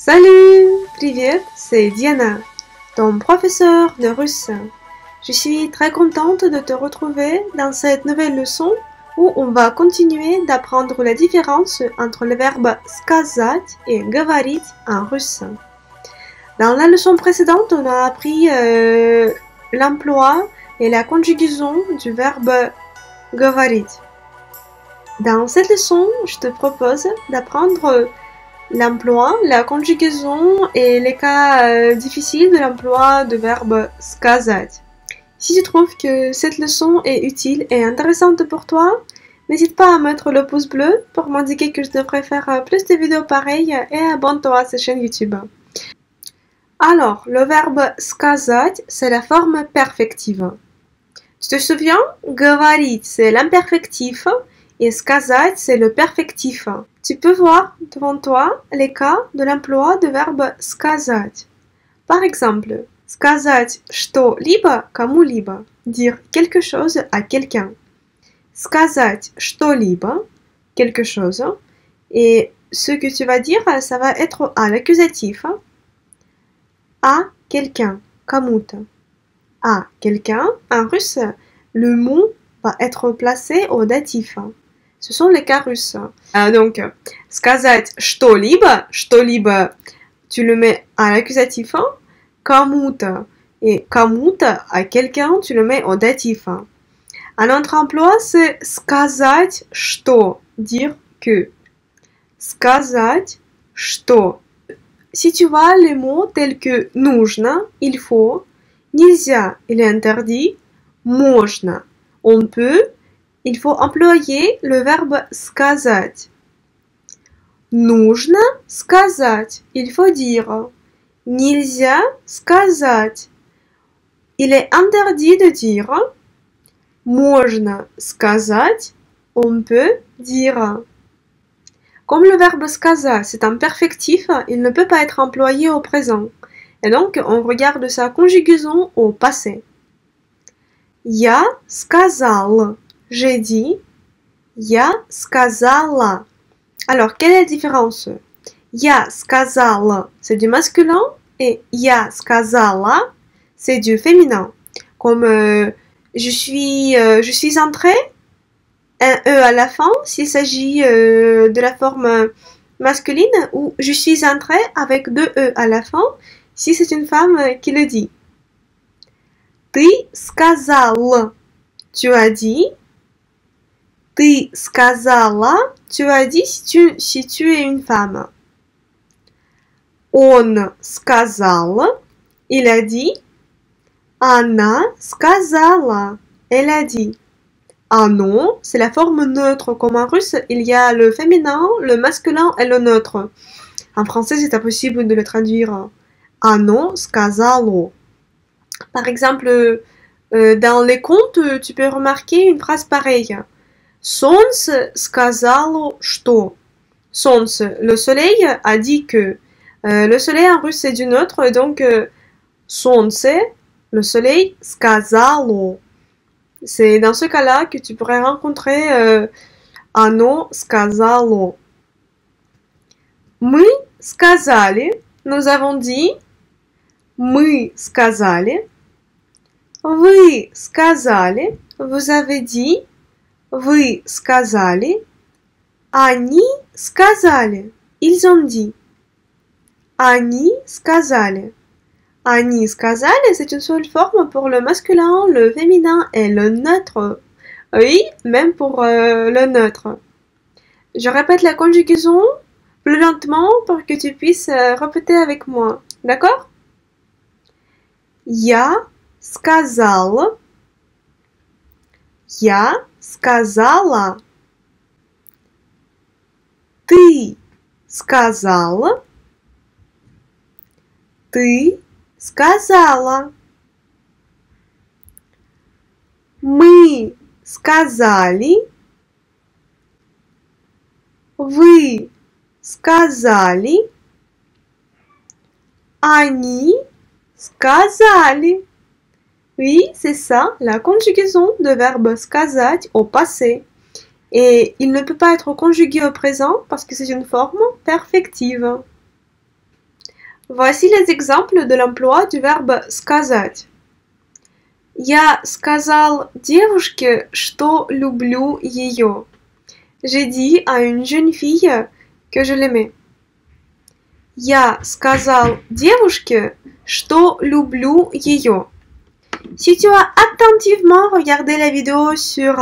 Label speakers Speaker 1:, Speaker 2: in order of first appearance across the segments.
Speaker 1: Salut, привет, c'est Diana, ton professeur de russe. Je suis très contente de te retrouver dans cette nouvelle leçon où on va continuer d'apprendre la différence entre le verbe сказать et говорить en russe. Dans la leçon précédente, on a appris l'emploi et la conjugaison du verbe говорить. Dans cette leçon, je te propose d'apprendre l'emploi, la conjugaison et les cas difficiles de l'emploi du verbe сказать. Si tu trouves que cette leçon est utile et intéressante pour toi, n'hésite pas à mettre le pouce bleu pour m'indiquer que je devrais faire plus de vidéos pareilles et abonne-toi à cette chaîne YouTube. Alors, le verbe сказать, c'est la forme perfective. Tu te souviens? Говорить, c'est l'imperfectif et сказать, c'est le perfectif. Tu peux voir devant toi les cas de l'emploi du verbe сказать. Par exemple, сказать что-либо кому-либо, dire quelque chose à quelqu'un. Сказать что-либо, quelque chose, et ce que tu vas dire, ça va être à l'accusatif, à quelqu'un, кому-то. À quelqu'un, en russe, le mot va être placé au datif. Ce sont les cas russes. Donc, сказать что-либо, что-либо, tu le mets à l'accusatif, кому-то, et кому-то, à quelqu'un, tu le mets au datif. Un autre emploi, c'est сказать что, dire que. Сказать что. Si tu vois les mots tels que нужно, il faut, нельзя, il est interdit, можно, on peut, il faut employer le verbe сказать. Нужно сказать, il faut dire. Нельзя сказать, il est interdit de dire. Можно сказать, on peut dire. Comme le verbe сказать, c'est un perfectif, il ne peut pas être employé au présent. Et donc, on regarde sa conjugaison au passé. Я сказал, j'ai dit. Я сказала. Alors, quelle est la différence? Я сказал, c'est du masculin, et я сказала, c'est du féminin. Comme je suis entrée, un E à la fin, s'il s'agit de la forme masculine, ou je suis entrée avec deux E à la fin, si c'est une femme qui le dit. Ты сказал, tu as dit. Ты сказала, tu as dit si tu es une femme. Он сказал, il a dit. Она сказала, elle a dit. Оно, c'est la forme neutre. Comme en russe, il y a le féminin, le masculin et le neutre. En français, c'est impossible de le traduire. Оно сказало. Par exemple, dans les contes, tu peux remarquer une phrase pareille. Солнце сказало что. Солнце, le soleil, a dit que. Le soleil en russe, c'est du neutre, donc солнце, le soleil, сказало. C'est dans ce cas-là que tu pourrais rencontrer оно сказало. Мы сказали, nous avons dit. Мы сказали. Вы сказали, vous avez dit. Вы сказали. Они сказали, ils ont dit. Они сказали. Они сказали, c'est une seule forme pour le masculin, le féminin et le neutre. Oui, même pour le neutre. Je répète la conjugaison plus lentement pour que tu puisses répéter avec moi. D'accord? Я сказал. Я сказала. Ты сказал. Ты сказала. Мы сказали. Вы сказали. Они сказали. Oui, c'est ça, la conjugaison de verbe сказать au passé. Et il ne peut pas être conjugué au présent parce que c'est une forme perfective. Voici les exemples de l'emploi du verbe сказать. Я сказал девушке, что люблю ее. J'ai dit à une jeune fille que je l'aimais. Я сказал девушке, что люблю ее. Si tu as attentivement regardé la vidéo sur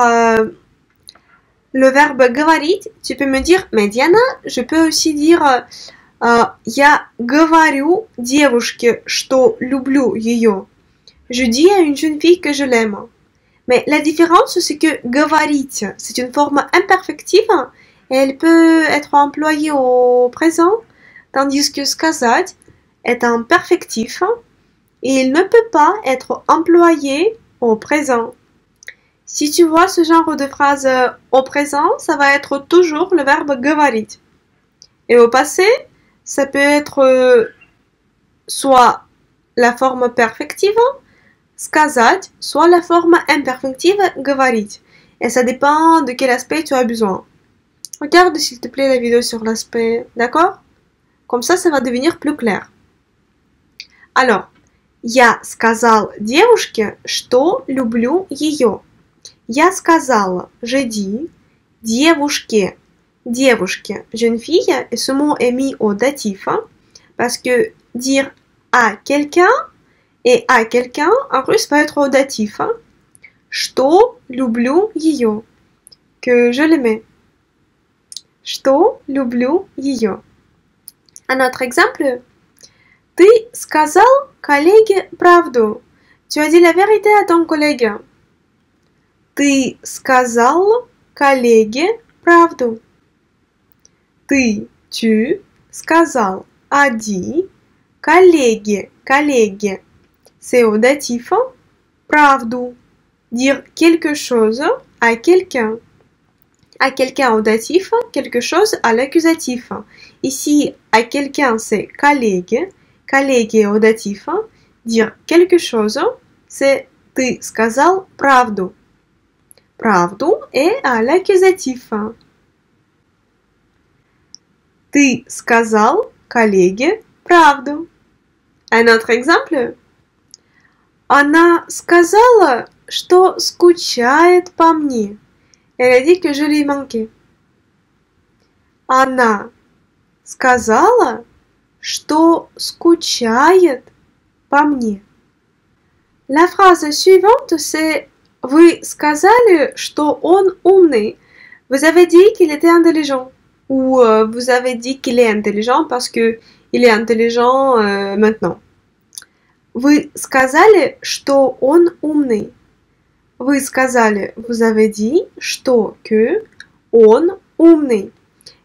Speaker 1: le verbe говорить, tu peux me dire, mais Diana, je peux aussi dire я говорю девушке, что люблю ее. Je dis à une jeune fille que je l'aime. Mais la différence, c'est que говорить, c'est une forme imperfective et elle peut être employée au présent, tandis que сказать est un perfectif et il ne peut pas être employé au présent. Si tu vois ce genre de phrase au présent, ça va être toujours le verbe говорить. Et au passé, ça peut être soit la forme perfective, сказать, soit la forme imperfective, говорить. Et ça dépend de quel aspect tu as besoin. Regarde s'il te plaît la vidéo sur l'aspect, d'accord? Comme ça va devenir plus clair. Alors, я сказал девушке, что люблю ее. Я сказала, j'ai dit, девушке, девушке, jeune fille, et ce mot est mis au datif, parce que dire à quelqu'un, et à quelqu'un, en russe, va être au datif. Что люблю ее. Que je l'aimais. Что люблю ее. Un autre exemple. Ты сказал коллеге правду. Tu as dit la vérité à ton collègue. Ты сказал коллеге правду. Ты, tu, сказал, a dit, коллеге, коллеге. C'est au datif, правду, dire quelque chose à quelqu'un. À quelqu'un au datif, quelque chose à l'accusatif. Ici, à quelqu'un, c'est коллеге, коллеге au datif, dire quelque chose, c'est ты сказал правду. Правду est à l'accusatif. Ты сказал коллеге правду. Un autre exemple. Она сказала, что скучает по мне. Elle a dit que je lui manquais. Она сказала, что скучает по мне. La phrase suivante, c'est Вы сказали, что он умный. Vous avez dit qu'il était intelligent. Ou vous avez dit qu'il est intelligent parce que il est intelligent maintenant. Вы сказали, что он умный. Вы сказали, vous avez dit, что, que, он умный.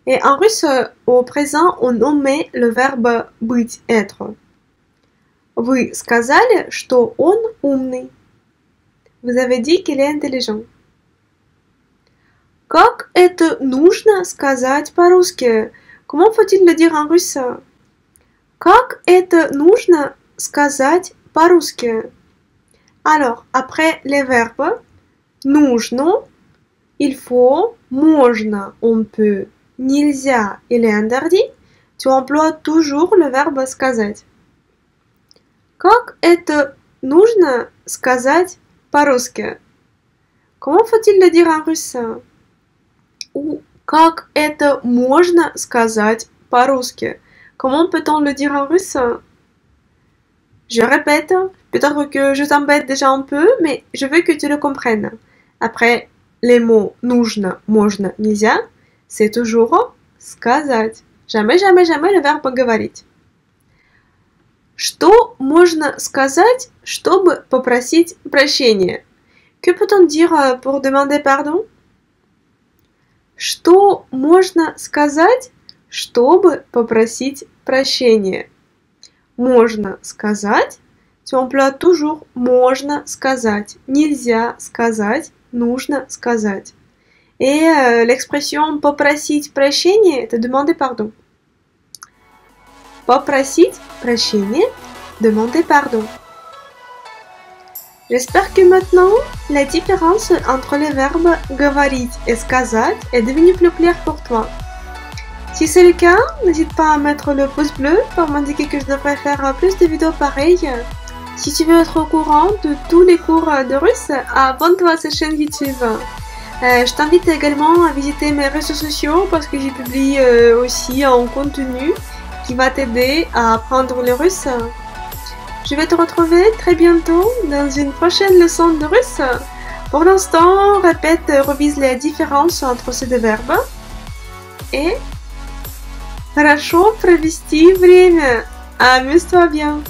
Speaker 1: Et en russe, au présent, on omet le verbe быть, être. Вы сказали, что он умный. Vous avez dit qu'il est intelligent. Как это нужно сказать по-русски? Comment faut-il le dire en russe? Как это нужно сказать по-русски? Alors, après les verbes, нужно, il faut, можно, on peut, нельзя, il est interdit, tu emploies toujours le verbe сказать. Как это нужно сказать по-русски? Comment faut-il le dire en russe? Ou как это можно сказать по-русски? Comment peut-on le dire en russe? Je répète, peut-être que je t'embête déjà un peu, mais je veux que tu le comprennes. Après les mots нужно, можно, нельзя, c'est toujours сказать. Jamais, jamais, jamais le verbe говорить. Что можно сказать, чтобы попросить прощения? Que peut-on dire pour demander pardon? Что можно сказать, чтобы попросить прощения? Можно сказать, tu emploies toujours можно сказать, нельзя сказать, нужно сказать. Et l'expression попросить прощения, это demander pardon. Попросить прощения, demander pardon. J'espère que maintenant, la différence entre les verbes говорить et сказать est devenue plus claire pour toi. Si c'est le cas, n'hésite pas à mettre le pouce bleu pour m'indiquer que je devrais faire plus de vidéos pareilles. Si tu veux être au courant de tous les cours de russe, abonne-toi à cette chaîne YouTube. Je t'invite également à visiter mes réseaux sociaux parce que j'y publie aussi un contenu qui va t'aider à apprendre le russe. Je vais te retrouver très bientôt dans une prochaine leçon de russe. Pour l'instant, répète, revise les différences entre ces deux verbes. Et хорошо провести время. Amuse-toi bien.